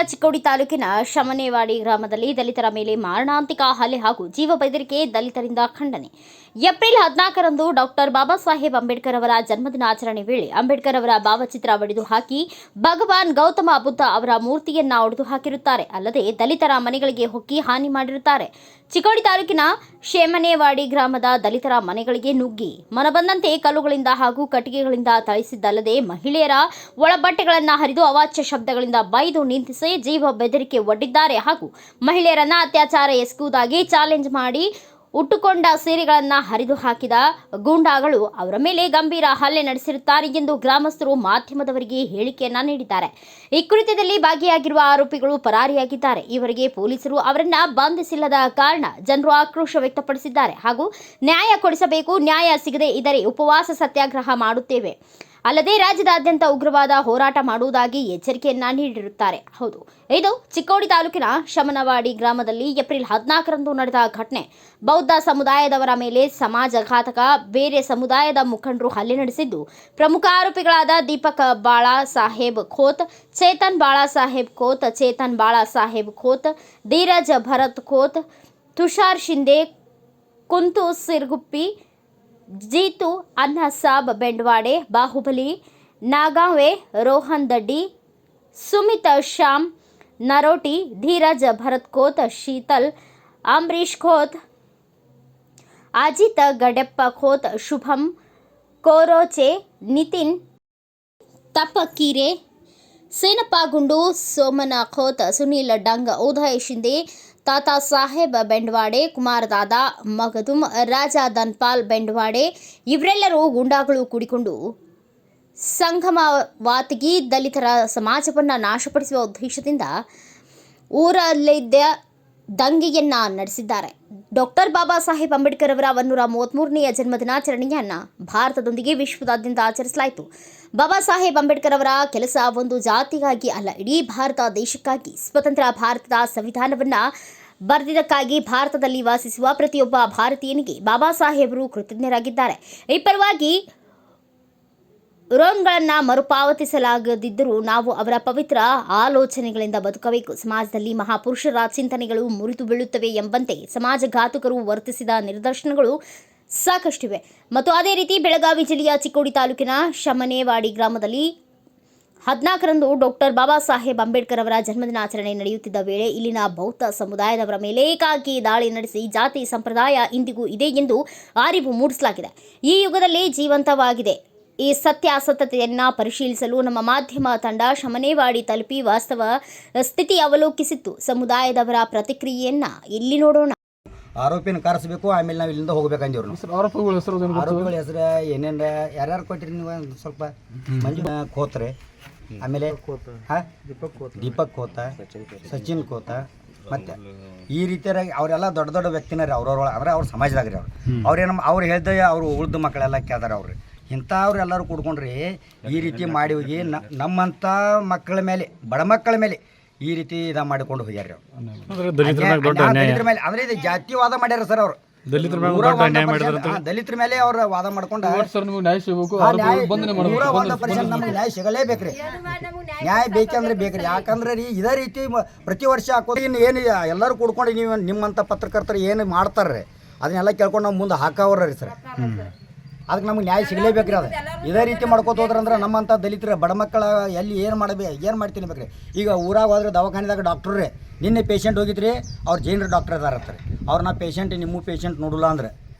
ಚಿಕ್ಕೋಡಿ ತಾಲೂಕಿನ ಶಮನೇವಾಡಿ ಗ್ರಾಮದಲ್ಲಿ ದಲಿತರ ಮೇಲೆ ಮಾರಣಾಂತಿಕ ಹಲ್ಲೆ ಹಾಗೂ ಜೀವ ಬೆದರಿಕೆ ದಲಿತರಿಂದ ಖಂಡನೆ. ಏಪ್ರಿಲ್ 14ರಂದು ಡಾಕ್ಟರ್ ಬಾಬಾ ಸಾಹೇಬ್ ಅಂಬೇಡ್ಕರ್ ಅವರ ಜನ್ಮದಿನಾಚರಣೆ ವೇಳೆ ಅಂಬೇಡ್ಕರ್ ಅವರ ಭಾವಚಿತ್ರ ಒಡೆದು ಹಾಕಿ ಭಗವಾನ್ ಗೌತಮ ಬುದ್ಧ ಅವರ ಮೂರ್ತಿಯನ್ನ ಒಡೆದು ಹಾಕಿರುತ್ತಾರೆ. ಅಲ್ಲದೆ ದಲಿತರ ಮನೆಗಳಿಗೆ ಹೊಕ್ಕಿ ಹಾನಿ ಮಾಡಿರುತ್ತಾರೆ. ಚಿಕ್ಕೋಡಿ ತಾಲೂಕಿನ ಶಮನೇವಾಡಿ ಗ್ರಾಮದ ದಲಿತರ ಮನೆಗಳಿಗೆ ನುಗ್ಗಿ ಮನಬಂದಂತೆ ಕಲ್ಲುಗಳಿಂದ ಹಾಗೂ ಕಟ್ಟಿಗೆಗಳಿಂದ ಥಳಿಸಿದ್ದಲ್ಲದೆ ಮಹಿಳೆಯರ ಒಳಬಟ್ಟೆಗಳನ್ನು ಹರಿದು ಅವಾಚ್ಯ ಶಬ್ದಗಳಿಂದ ಬೈದು ನಿಂದಿಸಿ ಜೀವ ಬೆದರಿಕೆ ಒಡ್ಡಿದ್ದಾರೆ ಹಾಗೂ ಮಹಿಳೆಯರನ್ನ ಅತ್ಯಾಚಾರ ಎಸಗುವುದಾಗಿ ಚಾಲೆಂಜ್ ಮಾಡಿ ಉಟ್ಟುಕೊಂಡ ಸೀರೆಗಳನ್ನು ಹರಿದು ಹಾಕಿದ ಗೂಂಡಾಗಳು ಅವರ ಮೇಲೆ ಗಂಭೀರ ಹಲ್ಲೆ ನಡೆಸಿರುತ್ತಾರೆ ಎಂದು ಗ್ರಾಮಸ್ಥರು ಮಾಧ್ಯಮದವರಿಗೆ ಹೇಳಿಕೆಯನ್ನ ನೀಡಿದ್ದಾರೆ. ಈ ಕೃತ್ಯದಲ್ಲಿ ಭಾಗಿಯಾಗಿರುವ ಆರೋಪಿಗಳು ಪರಾರಿಯಾಗಿದ್ದಾರೆ. ಈವರೆಗೆ ಪೊಲೀಸರು ಅವರನ್ನ ಬಂಧಿಸಿಲ್ಲದ ಕಾರಣ ಜನರು ಆಕ್ರೋಶ ವ್ಯಕ್ತಪಡಿಸಿದ್ದಾರೆ ಹಾಗೂ ನ್ಯಾಯ ಕೊಡಿಸಬೇಕು, ನ್ಯಾಯ ಸಿಗದೆ ಇದ್ದರೆ ಉಪವಾಸ ಸತ್ಯಾಗ್ರಹ ಮಾಡುತ್ತೇವೆ, ಅಲ್ಲದೆ ರಾಜ್ಯದಾದ್ಯಂತ ಉಗ್ರವಾದ ಹೋರಾಟ ಮಾಡುವುದಾಗಿ ಎಚ್ಚರಿಕೆಯನ್ನ ನೀಡಿರುತ್ತಾರೆ. ಹೌದು, ಇದು ಚಿಕ್ಕೋಡಿ ತಾಲೂಕಿನ ಶಮನವಾಡಿ ಗ್ರಾಮದಲ್ಲಿ ಏಪ್ರಿಲ್ 14ರಂದು ನಡೆದ ಘಟನೆ. ಬೌದ್ಧ ಸಮುದಾಯದವರ ಮೇಲೆ ಸಮಾಜಘಾತಕ ಬೇರೆ ಸಮುದಾಯದ ಮುಖಂಡರು ಹಲ್ಲೆ ನಡೆಸಿದ್ದು, ಪ್ರಮುಖ ಆರೋಪಿಗಳಾದ ದೀಪಕ್ ಬಾಳಾ ಸಾಹೇಬ್ ಖೋತ್, ಚೇತನ್ ಬಾಳಾ ಸಾಹೇಬ್ ಖೋತ್, ಚೇತನ್ ಬಾಳಾ ಸಾಹೇಬ್ ಖೋತ್, ಧೀರಜ್ ಭರತ್ ಖೋತ್, ತುಷಾರ್ ಶಿಂದೆ, ಕುಂತು ಸಿರ್ಗುಪ್ಪಿ, जीतू अन्ना साब बेंडवाड़े, बाहुबली नागावे, रोहन दड्डी, सुमित श्याम नरोटी, धीरज भरत खोत, शीतल अमरीश खोत, अजित गडेप्प खोत, शुभम कोरोचे, नितिन तपकीरे, सेनप्पा गुंडू, सोमना खोत, सुनील डंग, उदय शिंदे, ताता साहेब बेंडवाड़े, कुमार दादा मगदुम, राजा धनपाल बेंडवाड़े ಇವರೆಲ್ಲರೂ ಗುಂಡಾಗಳು ಕೂಡಿಕೊಂಡು ಸಂಗಮವಾತಿಗೆ ದಲಿತರ ಸಮಾಜವನ್ನು ನಾಶಪಡಿಸುವ ಉದ್ದೇಶದಿಂದ ಊರಲ್ಲಿದ್ದ ದಂಗೆಯನ್ನ ನಡೆಸಿದ್ದಾರೆ. ಡಾಕ್ಟರ್ ಬಾಬಾ ಸಾಹೇಬ್ ಅಂಬೇಡ್ಕರ್ ಅವರ 133ನೇ ಜನ್ಮದಿನಾಚರಣೆಯನ್ನು ಭಾರತದೊಂದಿಗೆ ವಿಶ್ವದಾದ್ಯಂತ ಆಚರಿಸಲಾಯಿತು. ಬಾಬಾ ಸಾಹೇಬ್ ಅಂಬೇಡ್ಕರ್ ಅವರ ಕೆಲಸ ಒಂದು ಜಾತಿಗಾಗಿ ಅಲ್ಲ, ಇಡೀ ಭಾರತ ದೇಶಕ್ಕಾಗಿ, ಸ್ವತಂತ್ರ ಭಾರತದ ಸಂವಿಧಾನವನ್ನು ಬರೆದಿದ್ದಕ್ಕಾಗಿ ಭಾರತದಲ್ಲಿ ವಾಸಿಸುವ ಪ್ರತಿಯೊಬ್ಬ ಭಾರತೀಯನಿಗೆ ಬಾಬಾ ಸಾಹೇಬರು ಕೃತಜ್ಞರಾಗಿದ್ದಾರೆ. ಈ ಪರವಾಗಿ ಋಣಗಳನ್ನು ಮರುಪಾವತಿಸಲಾಗದಿದ್ದರೂ ನಾವು ಅವರ ಪವಿತ್ರ ಆಲೋಚನೆಗಳಿಂದ ಬದುಕಬೇಕು. ಸಮಾಜದಲ್ಲಿ ಮಹಾಪುರುಷರ ಚಿಂತನೆಗಳು ಮುರಿದು ಬೀಳುತ್ತವೆ ಎಂಬಂತೆ ಸಮಾಜಘಾತುಕರು ವರ್ತಿಸಿದ ನಿದರ್ಶನಗಳು ಸಾಕಷ್ಟಿವೆ. ಮತ್ತು ಅದೇ ರೀತಿ ಬೆಳಗಾವಿ ಜಿಲ್ಲೆಯ ಚಿಕ್ಕೋಡಿ ತಾಲೂಕಿನ ಶಮನೇವಾಡಿ ಗ್ರಾಮದಲ್ಲಿ 14ರಂದು ಡಾಕ್ಟರ್ ಬಾಬಾ ಸಾಹೇಬ್ ಅಂಬೇಡ್ಕರ್ ಅವರ ಜನ್ಮದಿನಾಚರಣೆ ನಡೆಯುತ್ತಿದ್ದ ವೇಳೆ ಇಲ್ಲಿನ ಬೌದ್ಧ ಸಮುದಾಯದವರ ಮೇಲೆ ಏಕಾಏಕಿ ದಾಳಿ ನಡೆಸಿ ಜಾತಿ ಸಂಪ್ರದಾಯ ಇಂದಿಗೂ ಇದೆ ಎಂದು ಅರಿವು ಮೂಡಿಸಲಾಗಿದೆ. ಈ ಯುಗದಲ್ಲಿ ಜೀವಂತವಾಗಿದೆ. ಈ ಸತ್ಯಾಸತ್ಯತೆಯನ್ನು ಪರಿಶೀಲಿಸಲು ನಮ್ಮ ಮಾಧ್ಯಮ ತಂಡ ಶಮನೇವಾಡಿ ತಲುಪಿ ವಾಸ್ತವ ಸ್ಥಿತಿ ಅವಲೋಕಿಸಿತ್ತು. ಸಮುದಾಯದವರ ಪ್ರತಿಕ್ರಿಯೆಯನ್ನ ಇಲ್ಲಿ ನೋಡೋಣ. ಆರೋಪಿನ ಕರೆಸಬೇಕು, ಆಮೇಲೆ ನಾವು ಇಲ್ಲಿಂದ ಹೋಗ್ಬೇಕಂದಿವ್ರು. ಆರೋಪಿಗಳ ಹೆಸರು ಏನೇನು ಯಾರ್ಯಾರು ಕೊಟ್ಟಿರಿ ನೀವು? ಸ್ವಲ್ಪ ಮಂಜು ಖೋತ್ರೆ, ಆಮೇಲೆ ದೀಪಕ್ ಖೋತ, ಸಚಿನ್ ಖೋತ, ಮತ್ತು ಈ ರೀತಿಯಾಗಿ ಅವರೆಲ್ಲ ದೊಡ್ಡ ದೊಡ್ಡ ವ್ಯಕ್ತಿನ ರೀ. ಅವ್ರವ್ರೊಳಗೆ ಅಂದ್ರೆ ಅವ್ರ ಸಮಾಜದಾಗ ರೀ. ಅವ್ರು ಹೇಳ್ದೆ ಅವ್ರು ಉಳಿದ ಮಕ್ಕಳೆಲ್ಲ ಕೇಳ್ದಾರೆ. ಅವ್ರು ಇಂಥವ್ರು ಎಲ್ಲರೂ ಕೂಡ್ಕೊಂಡ್ರಿ ಈ ರೀತಿ ಮಾಡಿ ಹೋಗಿ ನಮ್ಮಂಥ ಮಕ್ಕಳ ಮೇಲೆ, ಬಡ ಮಕ್ಕಳ ಮೇಲೆ ಈ ರೀತಿ ಇದ ಮಾಡಿಕೊಂಡು ಹೋಗ್ಯಾರ. ದಲಿತರ ಮೇಲೆ ಅಂದ್ರೆ ಇದು ಜಾತಿವಾದ ಮಾಡ್ಯಾರ ಸರ್. ಅವರು ದಲಿತರ ಮೇಲೆ ಅವ್ರ ವಾದ ಮಾಡ್ಕೊಂಡು ನಮ್ಗೆ ನ್ಯಾಯ ಸಿಗಲೇಬೇಕ್ರಿ. ನ್ಯಾಯ ಬೇಕಂದ್ರೆ ಬೇಕ್ರಿ. ಯಾಕಂದ್ರೆ ರೀ ಇದೇ ರೀತಿ ಪ್ರತಿ ವರ್ಷ ಹಾಕೋದು ಏನು ಎಲ್ಲರೂ ಕೂಡ್ಕೊಂಡು ನೀವು ನಿಮ್ಮಂಥ ಪತ್ರಕರ್ತರು ಏನು ಮಾಡ್ತಾರ್ರಿ ಅದನ್ನೆಲ್ಲ ಕೇಳ್ಕೊಂಡು ನಾವು ಮುಂದೆ ಹಾಕವ್ರ ರೀ ಸರ್. ಅದಕ್ಕೆ ನಮ್ಗೆ ನ್ಯಾಯ ಸಿಗಲೇಬೇಕ್ರಿ. ಅದು ಇದೇ ರೀತಿ ಮಾಡ್ಕೋತ ಹೋದ್ರಂದ್ರೆ ನಮ್ಮಂಥ ದಲಿತರ ಬಡ ಮಕ್ಕಳ ಎಲ್ಲಿ ಏನು ಮಾಡ್ತೀನಿ ಬೇಕ್ರಿ. ಈಗ ಊರಾಗ ಹೋದ್ರೆ ದವಾಖಾನೆದಾಗ ಡಾಕ್ಟ್ರೇ ನಿನ್ನೆ ಪೇಷಂಟ್ ಹೋಗಿದ್ರಿ, ಅವ್ರು ಜೈನರ ಡಾಕ್ಟರ್ ಅದಾರತ್ತಾರೆ. ಅವ್ರನ್ನ ಪೇಷಂಟ್ ನಿಮ್ಮ ಪೇಷಂಟ್ ನೋಡಲ್ಲ ಅಂದ್ರೆ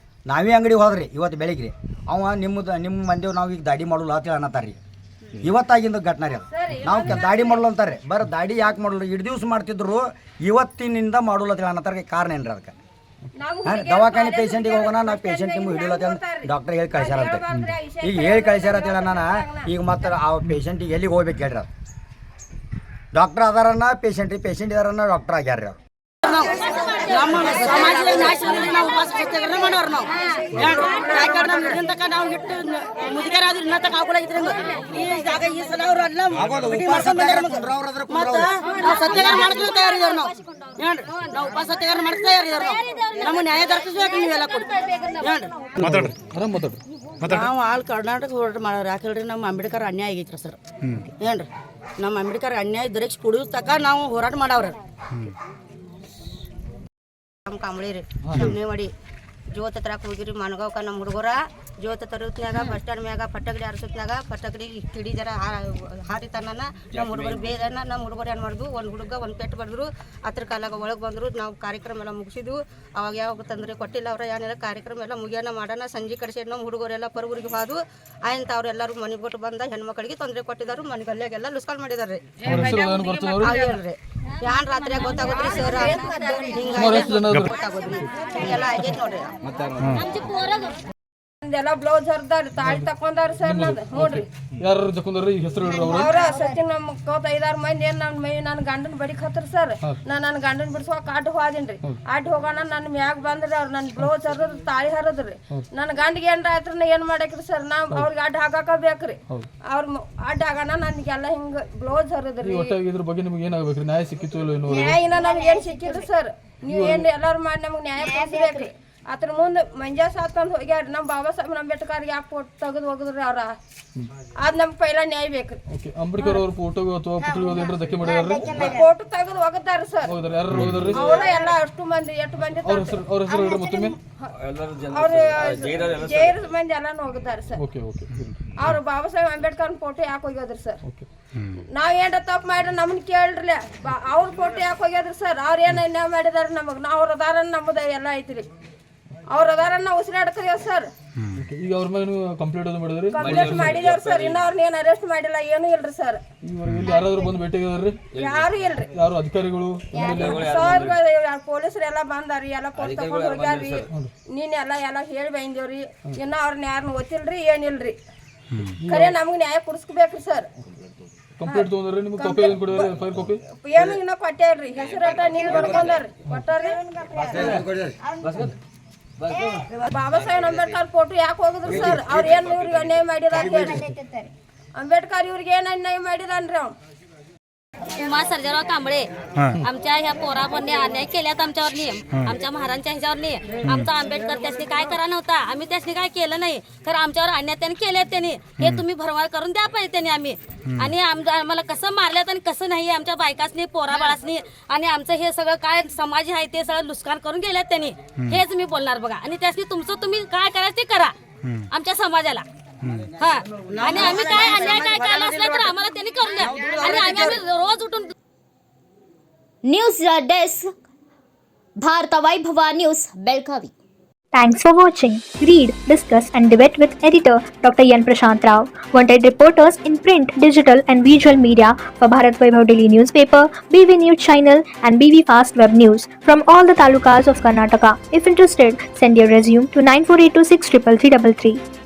ನಾವೇ ಅಂಗಡಿಗೆ ಹೋದ್ರಿ ಇವತ್ತು ಬೆಳಿಗ್ಗೆ ರೀ ಅವ ನಿಮ್ಮ ಮಂದಿವ್ ನಾವು ಈಗ ದಾಡಿ ಮಾಡಲ್ಲ ಅಂತ ಅನ್ನತ್ತಾರ ರೀ. ಇವತ್ತಾಗಿಂದ ಘಟನೆ ರೀ. ಅದು ನಾವು ದಾಡಿ ಮಾಡಲ್ಲ ಅಂತಾರೆ. ಬರೀ ದಾಡಿ ಯಾಕೆ ಮಾಡಲ್ಲ, ಇಡೀ ದಿವ್ಸ ಮಾಡ್ತಿದ್ರು, ಇವತ್ತಿನಿಂದ ಮಾಡಲ್ಲ ಅಂತ ಅನ್ನತ್ತಾರ. ಕಾರಣ ಏನ್ರಿ ಅದಕ್ಕೆ? ದವಾಖಾನೆ ಪೇಷಂಟಿಗೆ ಹೋಗೋಣ, ನಾವು ಪೇಷಂಟ್ ನಿಮ್ಗೆ ಹಿಡಿಯಲ್ಲ ಅಂತ ಡಾಕ್ಟರ್ ಹೇಳಿ ಕಳಿಸ್ಯಾರಂತೆ. ಈಗ ಹೇಳಿ ಕಳಿಸ್ಯಾರ ನಾನು ಈಗ ಮತ್ತೆ ಆ ಪೇಷಂಟಿಗೆ ಎಲ್ಲಿಗೆ ಹೋಗ್ಬೇಕು ಹೇಳ್ರಿ? ಅದು ಡಾಕ್ಟರ್ ಅದಾರನ್ನ ಪೇಷಂಟ್ ಇದಾರನ್ನ ಡಾಕ್ಟರ್ ಆಗ್ಯಾರ ಅವ್ರು. ನಮ್ಮ ಸಮಾಜದಲ್ಲಿ ನಾಶವಾಗಿ ನಾವು ಉಪವಾಸ ಸತ್ಯಾಗ್ರಹ ಮಾಡೋರು. ನಾವು ಯಾಕಂದ್ರೆ ನಾವು ಹಿಡಿದಂತಕ ನಾವು ಹಿಟ್ಟು ಮುದುಕರಾದ್ರೂ ಇನ್ನೂ ತಕ ಹಾಕೊಳಗಿದ್ರೆ ಈ ಜಾಗ ಈ ಸಲ ಅವರು ಎಲ್ಲ ಮತ್ತು ನಾವು ಸತ್ಯಾಗ್ರಹ ಮಾಡ್ಕೊಂಡು ತಯಾರಿದ್ದೇವೆ. ನಾವು ಏನ್ರಿ ನಾವು ಉಪವಾಸ ಸತ್ಯಾಗ್ರಹ ಮಾಡ್ತಾ ತಯಾರಿದ್ದೇವೆ. ನಮಗೆ ನ್ಯಾಯ ದೊರಕಿಸ್ಬೇಕು. ನೀವೆಲ್ಲ ಕೊಡಿ ಏನ್ರಿ. ನಾವು ಆಲ್ ಕರ್ನಾಟಕ ಹೋರಾಟ ಮಾಡೋರು. ಯಾಕಂದ್ರೆ ನಮ್ಮ ಅಂಬೇಡ್ಕರ್ ಅನ್ಯಾಯ ಆಗೈತ್ರಿ ಸರ್. ಏನ್ರಿ ನಮ್ಮ ಅಂಬೇಡ್ಕರ್ ಅನ್ಯಾಯ ದೊರಕಿಸಿ ಕೊಡೋ ತನಕ ನಾವು ಹೋರಾಟ ಮಾಡವ್ರಿ. ನಮ್ಮ ಕಾಂಬಳಿ ರೀ ಮಾಡಿ ಜೋತ ತರಕ್ಕೆ ಹೋಗಿರಿ ಮನಗಾವ್ಕ ನಮ್ಮ ಹುಡುಗರ ಜೋತ ತರೋತ್ನಾಗ ಬಸ್ ಸ್ಟ್ಯಾಂಡ್ ಮ್ಯಾಗ ಪಟ್ಟಗಡಿ ಆರಿಸೋತ್ನಾಗ ಪಟ್ಟಗಡಿ ಕಿಡಿ ಜರ ಹಾರಿತಾನ ನಮ್ಮ ಹುಡುಗರು ಬೇದನ ನಮ್ಮ ಹುಡುಗರು ಏನು ಮಾಡಿದ್ವು ಒಂದು ಹುಡುಗ ಒಂದು ಪೆಟ್ಟು ಬಡಿದ್ರು ಹತ್ರ ಕಾಲಾಗ ಒಳಗೆ ಬಂದರು. ನಾವು ಕಾರ್ಯಕ್ರಮ ಎಲ್ಲ ಮುಗಿಸಿದ್ವು. ಅವಾಗ ಯಾವಾಗ ತಂದ್ರೆ ಕೊಟ್ಟಿಲ್ಲ ಅವ್ರ ಏನೆಲ್ಲ ಕಾರ್ಯಕ್ರಮ ಎಲ್ಲ ಮುಗಿಯೋಣ ಮಾಡೋಣ ಸಂಜೆ ಕಡಿಸಿ ನಮ್ಮ ಹುಡುಗರೆಲ್ಲ ಪರವೂರಿಗೆ ಹೋದು ಆಯ್ತು ಅವ್ರೆಲ್ಲರೂ ಮನೆಗೆ ಬಿಟ್ಟು ಬಂದ ಹೆಣ್ಮಕ್ಳಿಗೆ ತೊಂದರೆ ಕೊಟ್ಟಿದ್ದಾರೆ. ಮನೆಗಲ್ಲೆಲ್ಲ ಲುಸ್ಕಾಲ್ ಮಾಡಿದಾರೆ ರೀ. ಯಾನ್ ರಾತ್ರಿಯಾಗ ಗೊತ್ತಾಗೋದ್ರಿ ಸರ್ ಗೊತ್ತಾಗೋದ್ರಿ ಹಿಂಗೆಲ್ಲ ಆಗೈತೆ ನೋಡ್ರಿ. ಎಲ್ಲ ಬ್ಲೌಸ್ ಹರ್ದಾರಿ ತಾಳಿ ತಕೊಂಡಾರ ಸರ್ ನಂದು ನೋಡ್ರಿ. ಯಾರು ತಕೊಂಡ್ರಿ ಹೆಸರು ಅವ್ರ ಸಚಿನ್ ನಮ್ಮ 5-6 ಮಂದಿ ಏನ್ ನನ್ನ ಗಂಡನ ಬಡಿಕ್ ಹತ್ರ ಸರ್. ನನ್ನ ಗಂಡನ ಬಿಡ್ಸೋಕ ಅಡ್ಡ ಹೋದಿನ್ರಿ. ಅಡ್ಡ ಹೋಗೋಣ ನನ್ನ ಮ್ಯಾಗ ಬಂದ್ರಿ ಅವ್ರು ನನ್ನ ಬ್ಲೌಸ್ ಹರಿದ್ರು ತಾಳಿ ಹರಿದ್ರಿ. ನನ್ನ ಗಂಡಿಗೆ ಏನ್ರ ಆಯ್ತ್ರ ಏನ್ ಮಾಡಕ್ರಿ ಸರ್ ನಾ ಅವ್ರಿಗೆ ಅಡ್ಡ ಹಾಕಾಕ ಬೇಕ್ರಿ. ಅವ್ರ ಅಡ್ಡ ಆಗೋಣ ನನ್ಗೆಲ್ಲ ಹಿಂಗ ಬ್ಲೌಸ್ ಹರಿದ್ರಿ. ಇದ್ರ ಬಗ್ಗೆ ನಿಮ್ಗೆ ಏನಾಗಬೇಕ್ರಿ? ನ್ಯಾಯ ಸಿಕ್ಕಿತ್ತು ನ್ಯಾಯ ಇನ್ನ ನಮ್ಗೆ ಏನ್ ಸಿಕ್ಕಿಲ್ರಿ ಸರ್. ನೀವ್ ಏನ್ ಎಲ್ಲಾರು ಮಾಡಿ ನಮ್ಗೆ ನ್ಯಾಯ ಕೊಡ್ಬೇಕ್ರಿ. ಅದ್ರ ಮುಂದೆ ಮಂಜಾ ಸಾತ್ಕೊಂಡ್ ಹೋಗ್ಯಾರ. ನಮ್ಮ ಬಾಬಾ ಸಾಹೇಬ್ ಅಂಬೇಡ್ಕರ್ ಯಾಕೆ ಫೋಟೋ ತೆಗೆದು ಹೋಗಿದ್ರಿ ಅವ್ರ ಅದ್ ನಮ್ಗೆ ಪೈಲ ನ್ಯಾಯ ಬೇಕ್ರಿ. ಅಂಬೇಡ್ಕರ್ ಅವ್ರ ಫೋಟೋ ಅಥವಾ ಪುತ್ಳಿಗೆ ಧಕ್ಕೆ ಮಾಡಿದಾರೆ. ಫೋಟೋ ತೆಗೆದು ಹೋಗಿದ್ದಾರೆ ಸರ್. ಯಾರು ಹೋಗಿದಾರೆ? ಅವರ ಎಲ್ಲ ಅಷ್ಟು ಮಂದಿ ಎಷ್ಟು ಮಂದಿ ಅವ್ರ ಹೆಸರು ಹೇಳ್ರಿ ಮತ್ತೊಮ್ಮೆ. ಅವ್ರ ಜೈರ ಮಂದಿ ಎಲ್ಲಾನು ಹೋಗಿದ್ದಾರೆ ಸರ್. Okay okay. ಅವ್ರ ಬಾಬಾ ಸಾಹೇಬ್ ಅಂಬೇಡ್ಕರ್ ಫೋಟೋ ಯಾಕೆ ಹೋಗ್ಯದ್ರಿ ಸರ್? ನಾವ್ ಏನ್ರ ತಪ್ಪು ಮಾಡ್ರಿ ನಮ್ಮನ್ನ ಕೇಳ್ರಿ. ಅವ್ರ ಫೋಟೋ ಯಾಕೆ ಹೋಗ್ಯದ್ರಿ ಸರ್? ಅವ್ರ ಏನ ಅನ್ಯಾಯ ಮಾಡಿದಾರ ನಮಗ್ ನಾವ್ ಅವ್ರ ಅದಾರ ನಮ್ಮದ ಎಲ್ಲ ಐತ್ರಿ. ಅವ್ರ ಅದಾರ ನಾವು ಉಸಿರಾಡ್ತೀವಿ ಸರ್. ಈಗ ಅವ್ರ ಮೇಲೆ ಕಂಪ್ಲೇಂಟ್ ಮಾಡಿದ್ರಿ? ಕಂಪ್ಲೇಂಟ್ ಮಾಡಿದೇವ್ರಿ ಸರ್. ಇನ್ನ ಅವ್ರನ್ನ ಏನ್ ಅರೆಸ್ಟ್ ಮಾಡಿಲ್ಲ ಏನು ಇಲ್ರಿ ಸರ್. ಯಾರಾದ್ರೂ ಬಂದು ಭೇಟಿ ಆಗಿದಾರ್ರಿ? ಯಾರು ಇಲ್ರಿ. ಯಾರು ಅಧಿಕಾರಿಗಳು ಸರ್ ಪೊಲೀಸರು ಎಲ್ಲ ಬಂದಾರಿ. ಎಲ್ಲ ಫೋಟೋ ತಗೊಂಡ್ ಹೋಗ್ಯಾರ್ರಿ. ನೀನ್ ಎಲ್ಲ ಹೇಳಿ ಬಂದೇವ್ರಿ. ಇನ್ನ ಅವ್ರನ್ನ ಯಾರನ್ನ ಗೊತ್ತಿಲ್ರಿ ಏನಿಲ್ರಿ. ಖರೆ ನಮ್ಗೆ ನ್ಯಾಯ ಕೊಡಿಸ್ಬೇಕ್ರಿ ಸರ್. ಕಂಪ್ಲೇಂಟ್ ತಗೊಂಡ್ರಿ? ನಿಮ್ಗೆ ಕಾಪಿ ಏನು ಕೊಡಿದಾರೆ? ಫೈಲ್ ಕಾಪಿ ಏನು ಇನ್ನ ಕೊಟ್ಟೇವ್ರಿ. ಹೆಸರಟ ನೀನು ಬರ್ಕೊಂಡಾರ್ರಿ ಕೊಟ್ಟಾರ್ರಿ. ಬಾಬಾ ಸಾಹೇಬ್ ಅಂಬೇಡ್ಕರ್ ಫೋಟೋ ಯಾಕೆ ಹೋಗಿದ್ರು ಸರ್? ಅವ್ರ ಏನ್ ಇವ್ರಿಗೆ ಅನ್ಯಾಯ ಮಾಡಿದಾರ ಹೇಳಿ. अंबेडकर अन्याय उमा सर्जेराव कांबळे आमच्या ह्या पोरांनी अन्याय केल्यात आमच्यावरनी आमच्या महाराजांच्या ह्याच्यावरनी आमचा आंबेडकर त्यासनी काय करा नव्हता आम्ही त्यासनी काय केलं नाही तर आमच्यावर अन्याय त्यांनी केले त्यांनी हे तुम्ही भरवाळ करून द्या पाहिजे त्यांनी आम्ही आणि आम्हाला कसं मारल्यात आणि कसं नाही आमच्या बायकासनी पोरा बाळासनी आणि आमचं हे सगळं काय समाज आहे ते सगळं लुस्कान करून गेल्यात त्यांनी हेच मी बोलणार बघा आणि त्यासनी तुमचं तुम्ही काय करायचं ते करा आमच्या समाजाला हा आणि आम्ही काय अन्याय काय केला असला तर आम्हाला त्यांनी करून द्या आणि आम्ही रोज उठून ನ್ಯೂಸ್ ಡೆಸ್ಕ್ ಭಾರತ ವೈಭವ news Belagavi. Thanks for watching. Read, discuss and debate with editor Dr. Yan Prashant Rao. Wanted reporters in print, digital and visual media for Bharat Vaibhav Daily Newspaper, BV News Channel and BV Fast Web News from all the talukas of Karnataka. If interested, send your resume to 9482633333.